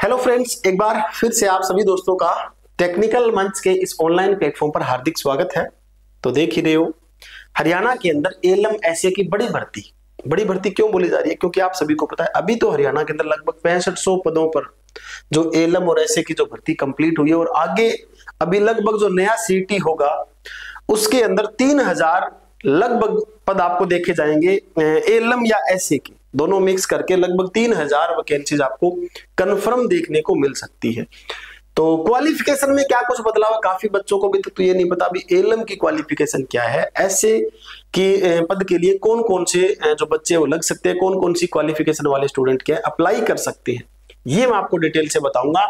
Hello friends, एक बार फिर से आप सभी दोस्तों का टेक्निकल मंच के इस ऑनलाइन प्लेटफॉर्म पर हार्दिक स्वागत है। तो देख ही रहे हो, हरियाणा के अंदर एएलएम एसए की बड़ी भर्ती क्यों बोली जा रही है? क्योंकि आप सभी को पता है अभी तो हरियाणा के अंदर लगभग 6500 पदों पर जो एएलएम और एसए की जो भर्ती कंप्लीट हुई है, और आगे अभी लगभग जो नया सीटी होगा उसके अंदर 3000 लगभग पद आपको देखे जाएंगे एएलएम या एसए के दोनों मिक्स करके। लगभग 3000 वैकेंसीज आपको कंफर्म देखने को मिल सकती है। तो क्वालिफिकेशन में क्या कुछ बदलाव है, काफी बच्चों को भी तो ये नहीं पता अभी एएलएम की क्वालिफिकेशन क्या है, ऐसे की पद के लिए कौन कौन से जो बच्चे वो लग सकते हैं, कौन कौन सी क्वालिफिकेशन वाले स्टूडेंट क्या अप्लाई कर सकते हैं, ये मैं आपको डिटेल से बताऊंगा।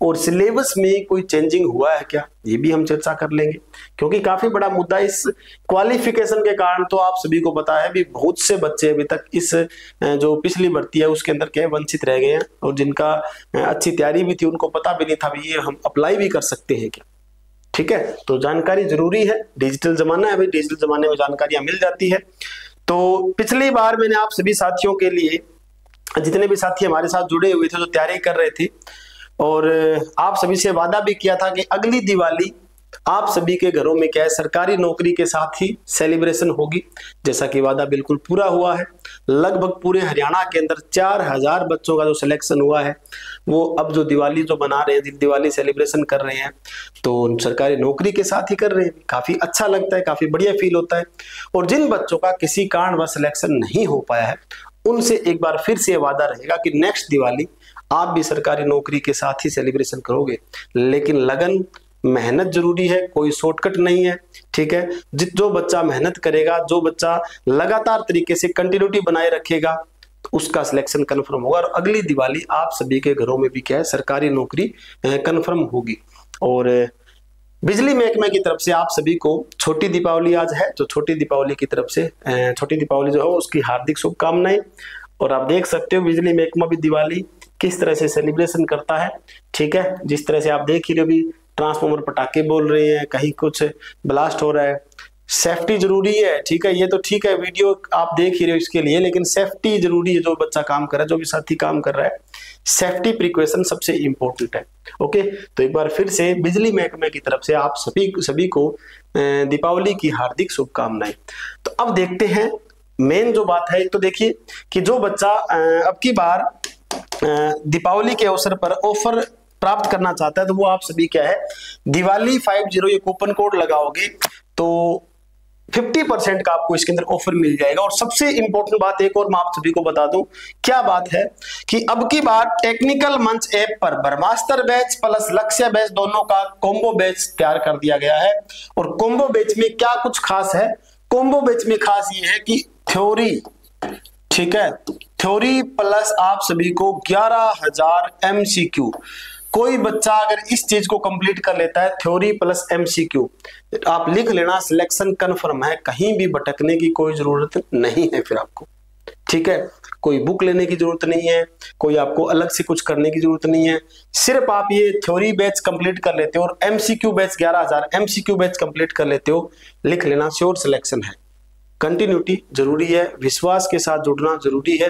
और सिलेबस में कोई चेंजिंग हुआ है क्या, ये भी हम चर्चा कर लेंगे, क्योंकि काफी बड़ा मुद्दा इस क्वालिफिकेशन के कारण तो आप सभी को पता है भी बहुत से बच्चे अभी तक इस जो पिछली भर्ती है उसके अंदर क्या वंचित रह गए हैं, और जिनका अच्छी तैयारी भी थी उनको पता भी नहीं था भी ये हम अप्लाई भी कर सकते हैं क्या। ठीक है, तो जानकारी जरूरी है, डिजिटल जमाना है भाई, डिजिटल जमाने में जानकारियां मिल जाती है। तो पिछली बार मैंने आप सभी साथियों के लिए, जितने भी साथी हमारे साथ जुड़े हुए थे जो तैयारी कर रहे थे, और आप सभी से वादा भी किया था कि अगली दिवाली आप सभी के घरों में क्या है सरकारी नौकरी के साथ ही सेलिब्रेशन होगी, जैसा कि वादा बिल्कुल पूरा हुआ है। लगभग पूरे हरियाणा के अंदर 4000 बच्चों का जो सिलेक्शन हुआ है वो अब जो दिवाली जो मना रहे हैं, दिवाली सेलिब्रेशन कर रहे हैं, तो सरकारी नौकरी के साथ ही कर रहे हैं। काफी अच्छा लगता है, काफी बढ़िया फील होता है। और जिन बच्चों का किसी कारणवश सिलेक्शन नहीं हो पाया है उनसे एक बार फिर से वादा रहेगा कि नेक्स्ट दिवाली आप भी सरकारी नौकरी के साथ ही सेलिब्रेशन करोगे, लेकिन लगन मेहनत जरूरी है, कोई शॉर्टकट नहीं है। ठीक है, जो बच्चा मेहनत करेगा, जो बच्चा लगातार तरीके से कंटिन्यूटी बनाए रखेगा, तो उसका सिलेक्शन कंफर्म होगा और अगली दिवाली आप सभी के घरों में भी क्या है सरकारी नौकरी कंफर्म होगी। और बिजली महकमे की तरफ से आप सभी को छोटी दीपावली आज है, तो छोटी दीपावली की तरफ से छोटी दीपावली जो है उसकी हार्दिक शुभकामनाएं। और आप देख सकते हो बिजली महकमा भी दिवाली किस तरह से सेलिब्रेशन करता है। ठीक है, जिस तरह से आप देख ही रहे हो भी ट्रांसफॉर्मर पटाखे बोल रहे हैं, कहीं कुछ ब्लास्ट हो रहा है। सेफ्टी जरूरी है, ठीक है, ये तो ठीक है, वीडियो आप देख ही रहे हो इसके लिए, लेकिन सेफ्टी जरूरी है। जो बच्चा काम कर रहा है, जो भी साथी काम कर रहा है, सेफ्टी प्रिकॉशन सबसे इंपॉर्टेंट है। ओके, तो एक बार फिर से बिजली महकमे की तरफ से आप सभी को दीपावली की हार्दिक शुभकामनाएं। तो अब देखते हैं मेन जो बात है। तो देखिए कि जो बच्चा अब की बार दीपावली के अवसर पर ऑफर प्राप्त करना चाहता है, तो वो आप सभी क्या है दिवाली 50 ये कूपन कोड लगाओगे तो 50% का आपको इसके अंदर ऑफर मिल जाएगा। और सबसे इंपॉर्टेंट बात एक और मैं आप सभी को बता दूं, क्या बात है कि अब की बार टेक्निकल मंच ऐप पर ब्रह्मास्त्र बैच प्लस लक्ष्य बैच दोनों का कॉम्बो बैच तैयार कर दिया गया है। और कॉम्बो बैच में क्या कुछ खास है, कॉम्बो बैच में खास ये है कि थ्योरी, ठीक है, थ्योरी प्लस आप सभी को 11000 MCQ। कोई बच्चा अगर इस चीज को कंप्लीट कर लेता है, थ्योरी प्लस MCQ, आप लिख लेना सिलेक्शन कंफर्म है, कहीं भी भटकने की कोई जरूरत नहीं है फिर आपको। ठीक है, कोई बुक लेने की जरूरत नहीं है, कोई आपको अलग से कुछ करने की जरूरत नहीं है। सिर्फ आप ये थ्योरी बैच कंप्लीट कर लेते हो और MCQ batch 11000 MCQ batch complete कर लेते हो, लिख लेना श्योर सिलेक्शन है। कंटिन्यूटी जरूरी है, विश्वास के साथ जुड़ना जरूरी है।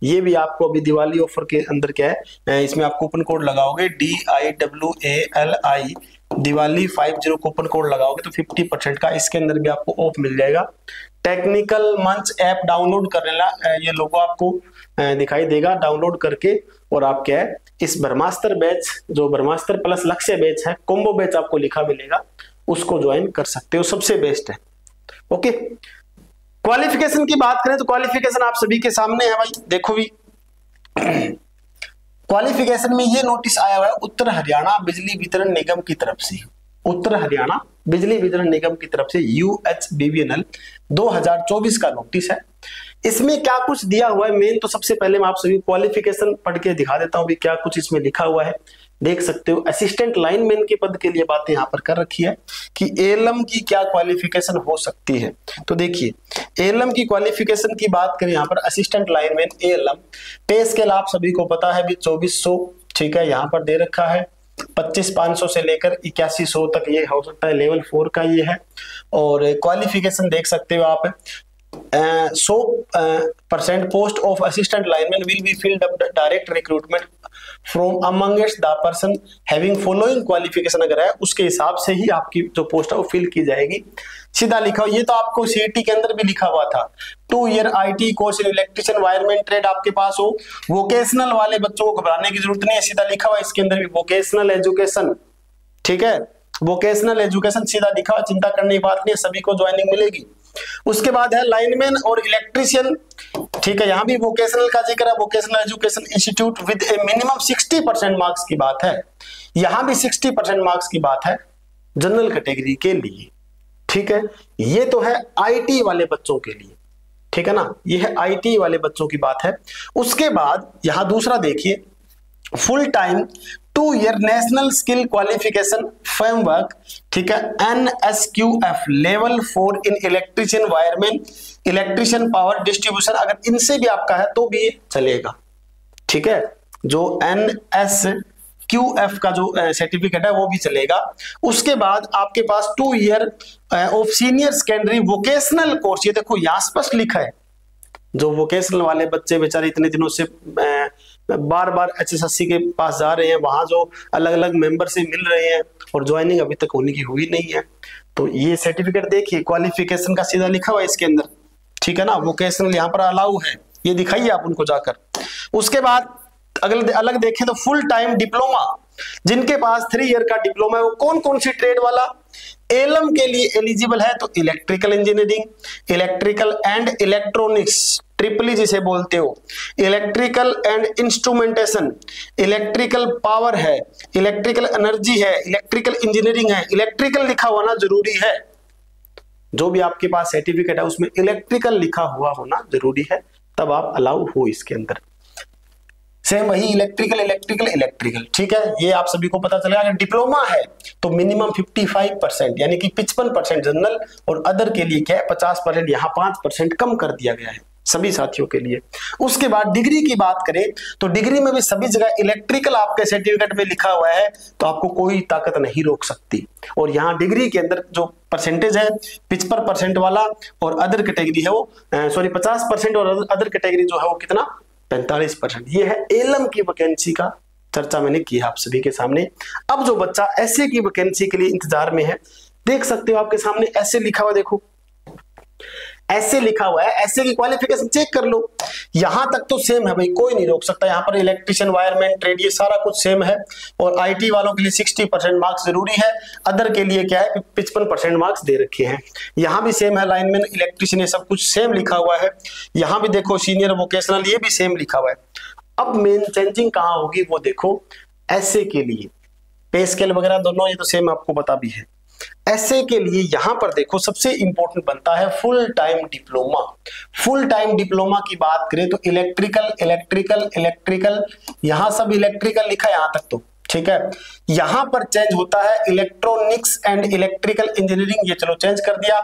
ये भी आपको अभी दिवाली ऑफर के अंदर क्या है, इसमें आप कूपन कोड लगाओगे DIWALI दिवाली 50 कूपन कोड लगाओगे तो 50% का इसके अंदर भी आपको ऑफ मिल जाएगा। टेक्निकल मंच ऐप डाउनलोड कर लेना, ये लोगो आपको दिखाई देगा, डाउनलोड करके और आप क्या है इस ब्रह्मास्त्र बैच, जो ब्रह्मास्त्र प्लस लक्ष्य बैच है, कॉम्बो बैच आपको लिखा मिलेगा, उसको ज्वाइन कर सकते हो, सबसे बेस्ट है। ओके, क्वालिफिकेशन की बात करें तो क्वालिफिकेशन आप सभी के सामने है भाई, देखो भी क्वालिफिकेशन में ये नोटिस आया हुआ है उत्तर हरियाणा बिजली वितरण निगम की तरफ से, उत्तर हरियाणा बिजली वितरण निगम की तरफ से UHBVNL 2024 का नोटिस है। इसमें क्या कुछ दिया हुआ है, मेन तो सबसे पहले मैं आप सभी क्वालिफिकेशन पढ़ के दिखा देता हूं भी क्या कुछ इसमें लिखा हुआ है। देख सकते हो असिस्टेंट लाइनमैन के पद के लिए बातें यहाँ पर कर रखी है कि एएलएम की क्या क्वालिफिकेशन हो सकती है। तो देखिए एएलएम की क्वालिफिकेशन की बात करें यहाँ पर असिस्टेंट लाइनमैन एएलएम, पे स्केल आप सभी को पता है भी 2400, ठीक है, यहाँ पर दे रखा है 25,500 से लेकर 8100 तक ये हो सकता है, लेवल 4 का ये है। और क्वालिफिकेशन देख सकते हो आप 100% post of assistant lineman will be filled up direct recruitment from amongst the person having following qualification अगर है उसके हिसाब से ही आपकी जो पोस्ट है वो फिल की जाएगी। सीधा लिखा हुआ, ये तो आपको सीईटी के अंदर भी लिखा हुआ था, 2 year IT course in electrician wireman trade आपके पास हो। वोकेशनल वाले बच्चों को घबराने की जरूरत नहीं है, सीधा लिखा हुआ इसके अंदर भी वोकेशनल एजुकेशन, ठीक है, वोकेशनल एजुकेशन सीधा लिखा हुआ, चिंता करने की बात नहीं है, सभी को ज्वाइनिंग मिलेगी। उसके बाद है लाइनमैन और इलेक्ट्रिशियन, ठीक है, यहां भी वोकेशनल का जिक्र है, vocational education institute with A minimum 60% marks की बात है, यहां भी 60% मार्क्स की बात है जनरल कैटेगरी के लिए, ठीक है। ये तो है आईटी वाले बच्चों के लिए, ठीक है ना, ये है आईटी वाले बच्चों की बात है। उसके बाद यहां दूसरा देखिए, full time 2 year national skill qualification framework, ठीक है, NSQF level 4 in electrician wireman, electrician power distribution, अगर इनसे भी आपका है तो भी चलेगा, ठीक है, जो NSQF का जो सर्टिफिकेट है वो भी चलेगा। उसके बाद आपके पास 2 year of senior secondary vocational course, ये देखो यहां स्पष्ट लिखा है, जो वोकेशनल वाले बच्चे बेचारे इतने दिनों से बार बार HSSC के पास जा रहे हैं, वहां जो अलग अलग मेंबर से मिल रहे हैं और ज्वाइनिंग अभी तक होने की हुई नहीं है, तो ये सर्टिफिकेट देखिए क्वालिफिकेशन का सीधा लिखा हुआ है इसके अंदर, ठीक है ना, वोकेशनल यहाँ पर अलाउ है, ये दिखाइए आप उनको जाकर। उसके बाद अगले अलग देखें तो फुल टाइम डिप्लोमा, जिनके पास 3 ईयर का डिप्लोमा है, वो कौन कौन सी ट्रेड वाला एलएम के लिए एलिजिबल है, तो electrical engineering, electrical and electronics, triple E जिसे बोलते हो, electrical and instrumentation, electrical power है, इलेक्ट्रिकल एनर्जी है, इलेक्ट्रिकल इंजीनियरिंग है, इलेक्ट्रिकल लिखा होना जरूरी है, जो भी आपके पास सर्टिफिकेट है उसमें इलेक्ट्रिकल लिखा हुआ होना जरूरी है, तब आप अलाउ हो इसके अंदर। सेम वही इलेक्ट्रिकल इलेक्ट्रिकल इलेक्ट्रिकल, ठीक है, ये आप सभी को पता चलेगा। अगर डिप्लोमा है तो मिनिमम 55% यानी कि 55% जनरल, और अदर के लिए क्या है 50%, यहाँ 5% कम कर दिया गया है सभी साथियों के लिए। उसके बाद डिग्री की बात करें तो डिग्री में भी सभी जगह इलेक्ट्रिकल आपके सर्टिफिकेट में लिखा हुआ है, तो आपको कोई ताकत नहीं रोक सकती। और यहाँ डिग्री के अंदर जो परसेंटेज है 55% वाला, और अदर कैटेगरी है वो 50%, और अदर कैटेगरी जो है वो कितना 45%। ये है एलएम की वैकेंसी का चर्चा मैंने की है आप सभी के सामने। अब जो बच्चा एसए की वैकेंसी के लिए इंतजार में है, देख सकते हो आपके सामने एसए लिखा हुआ, देखो ऐसे लिखा हुआ है, ऐसे की क्वालिफिकेशन चेक कर लो, यहां तक तो सेम है भाई, कोई नहीं रोक सकता। यहाँ पर इलेक्ट्रिशियन वायरमैन ट्रेड ये सारा कुछ सेम है, और आईटी वालों के लिए 60% मार्क्स जरूरी है, अदर के लिए क्या है 55% मार्क्स दे रखे हैं। यहाँ भी सेम है, लाइनमैन इलेक्ट्रिशियन ये सब कुछ सेम लिखा हुआ है। यहाँ भी देखो सीनियर वोकेशनल ये भी सेम लिखा हुआ है। अब मेन चेंजिंग कहाँ होगी वो देखो, ऐसे के लिए पे स्केल वगैरह दोनों ये तो सेम आपको पता भी है। ऐसे के लिए यहां पर देखो सबसे इंपॉर्टेंट बनता है full time diploma. Full time diploma की बात करें तो इलेक्ट्रिकल इलेक्ट्रिकल इलेक्ट्रिकल, यहां सब इलेक्ट्रिकल लिखा है यहां तक तो ठीक है। यहां पर चेंज होता है इलेक्ट्रॉनिक्स एंड इलेक्ट्रिकल इंजीनियरिंग, ये चलो चेंज कर दिया।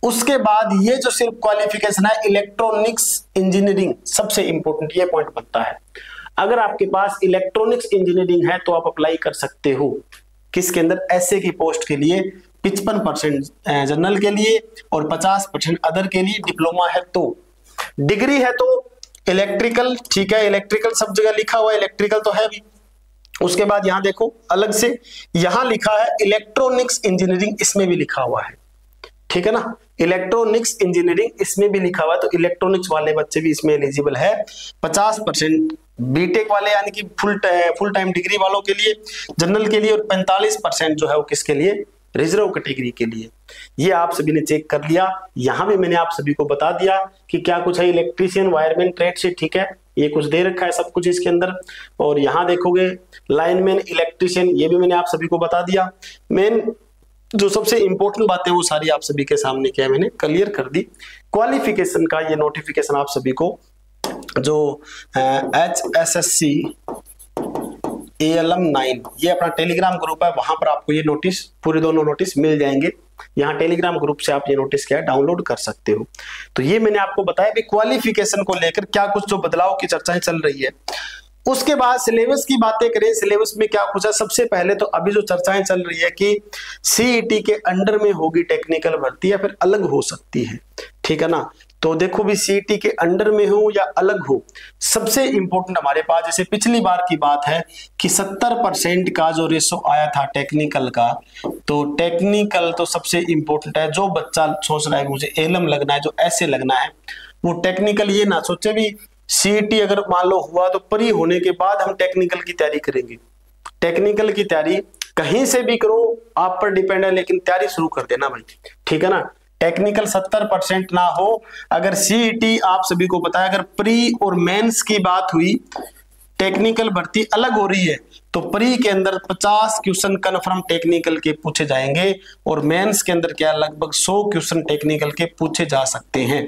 उसके बाद ये जो सिर्फ क्वालिफिकेशन है इलेक्ट्रॉनिक्स इंजीनियरिंग, सबसे इंपॉर्टेंट ये पॉइंट बनता है। अगर आपके पास इलेक्ट्रॉनिक्स इंजीनियरिंग है तो आप अप्लाई कर सकते हो किसके अंदर, ऐसे की पोस्ट के लिए 55% जनरल के लिए और 50% अदर के लिए। डिप्लोमा है तो, डिग्री है तो इलेक्ट्रिकल, ठीक है, इलेक्ट्रिकल सब जगह लिखा हुआ है, इलेक्ट्रिकल तो है भी। उसके बाद यहां देखो अलग से यहां लिखा है इलेक्ट्रॉनिक्स इंजीनियरिंग, इसमें भी लिखा हुआ है, ठीक है ना, इलेक्ट्रॉनिक्स इंजीनियरिंग इसमें भी लिखा हुआ है, तो इलेक्ट्रॉनिक्स वाले बच्चे भी इसमें एलिजिबल है। 50% बीटेक वाले यानी कि फुल टाइम डिग्री वालों के लिए, जनरल के लिए, और 45% जो है वो किसके लिए, रिजर्व कैटेगरी के लिए। ये आप सभी ने चेक कर लिया। यहां भी मैंने आप सभी को बता दिया कि क्या कुछ है इलेक्ट्रिशियन वायरमैन ट्रेड से, ठीक है, ये कुछ दे रखा है सब कुछ इसके अंदर। और यहाँ देखोगे लाइनमैन इलेक्ट्रिशियन, ये भी मैंने आप सभी को बता दिया। मेन जो सबसे इंपॉर्टेंट बातें वो सारी आप सभी के सामने क्या मैंने क्लियर कर दी। क्वालिफिकेशन का ये नोटिफिकेशन आप सभी को जो HSSC ALM 9 ये अपना टेलीग्राम ग्रुप है, वहां पर आपको ये नोटिस पूरे दोनों नोटिस मिल जाएंगे। यहाँ टेलीग्राम ग्रुप से आप ये नोटिस क्या है डाउनलोड कर सकते हो। तो ये मैंने आपको बताया कि क्वालिफिकेशन को लेकर क्या कुछ जो बदलाव की चर्चाएं चल रही है। उसके बाद सिलेबस की बातें करें, सिलेबस में क्या कुछ है। सबसे पहले तो अभी जो चर्चाएं चल रही है कि सीईटी के अंडर में होगी टेक्निकल भर्ती या फिर अलग हो सकती है, ठीक है ना। तो देखो भी सीईटी के अंडर में हो या अलग हो, सबसे इंपॉर्टेंट हमारे पास जैसे पिछली बार की बात है कि 70% का जो रेशो आया था टेक्निकल का, तो टेक्निकल तो सबसे इंपॉर्टेंट है। जो बच्चा सोच रहा है मुझे एलएम लगना है, जो ऐसे लगना है, वो टेक्निकल ये ना सोचे भी सीईटी अगर मान लो हुआ तो प्री होने के बाद हम टेक्निकल की तैयारी करेंगे। टेक्निकल की तैयारी कहीं से भी करो, आप पर डिपेंड है, लेकिन तैयारी शुरू कर देना भाई, ठीक है ना। टेक्निकल 70% ना हो। अगर सीईटी आप सभी को पता है, अगर प्री और मेंस की बात हुई, टेक्निकल भर्ती अलग हो रही है, तो प्री के अंदर 50 क्वेश्चन कन्फर्म टेक्निकल के पूछे जाएंगे और मेंस के अंदर क्या लगभग 100 क्वेश्चन टेक्निकल के पूछे जा सकते हैं।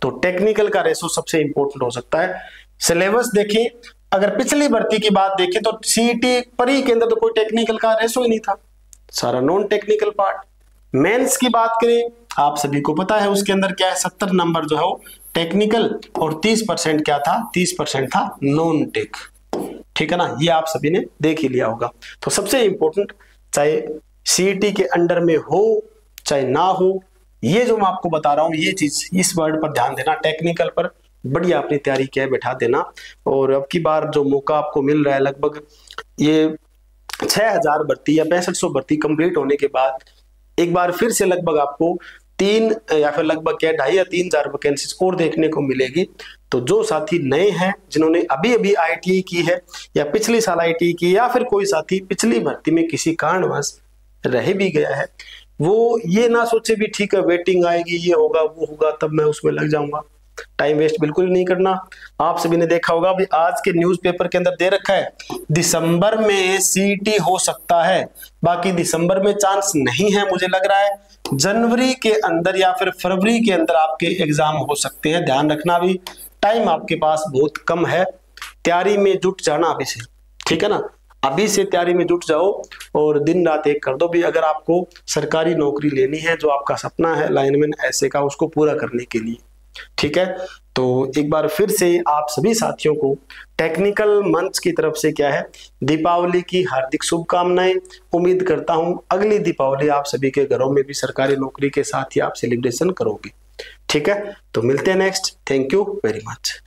तो टेक्निकल का रेशो सबसे इंपॉर्टेंट हो सकता है। सिलेबस देखिए, अगर पिछली भर्ती की बात देखें तो सीईटी प्री के अंदर तो कोई टेक्निकल का रेशो ही नहीं था, सारा नॉन टेक्निकल पार्ट। मेंस की बात करें, आप सभी को पता है उसके अंदर क्या है, 70 नंबर जो है वो टेक्निकल और 30% क्या था, 30% था नॉन टेक, ठीक है ना। ये आप सभी ने देख ही लिया होगा। तो सबसे इंपॉर्टेंट, चाहे सीईटी के अंडर में हो चाहे ना हो, ये जो मैं आपको बता रहा हूं, ये चीज, इस वर्ड पर ध्यान देना, टेक्निकल पर बढ़िया अपनी तैयारी क्या है बैठा देना। और अब की बार जो मौका आपको मिल रहा है, लगभग ये 6000 भर्ती या 6500 भर्ती कंप्लीट होने के बाद एक बार फिर से लगभग आपको 3 या फिर लगभग क्या 2,500 या 3,000 वैकेंसीज और देखने को मिलेगी। तो जो साथी नए हैं, जिन्होंने अभी अभी आईटीआई की है या पिछले साल आईटीआई की, या फिर कोई साथी पिछली भर्ती में किसी कारणवश रह भी गया है, वो ये ना सोचे भी ठीक है वेटिंग आएगी, ये होगा वो होगा तब मैं उसमें लग जाऊंगा। टाइम वेस्ट बिल्कुल नहीं करना। आप सभी ने देखा होगा भी आज के न्यूज़पेपर के अंदर दे रखा है दिसंबर में सीईटी हो सकता है, बाकी दिसंबर में चांस नहीं है। मुझे लग रहा है जनवरी के अंदर या फिर फरवरी के अंदर आपके एग्जाम हो सकते हैं। ध्यान रखना भी, टाइम आपके पास बहुत कम है, तैयारी में जुट जाना अभी से, ठीक है ना। अभी से तैयारी में जुट जाओ और दिन रात एक कर दो भी, अगर आपको सरकारी नौकरी लेनी है, जो आपका सपना है लाइनमैन ऐसे का, उसको पूरा करने के लिए, ठीक है। तो एक बार फिर से आप सभी साथियों को टेक्निकल मंच की तरफ से क्या है, दीपावली की हार्दिक शुभकामनाएं। उम्मीद करता हूं अगली दीपावली आप सभी के घरों में भी सरकारी नौकरी के साथ ही आप सेलिब्रेशन करोगे, ठीक है। तो मिलते हैं next. Thank you very much.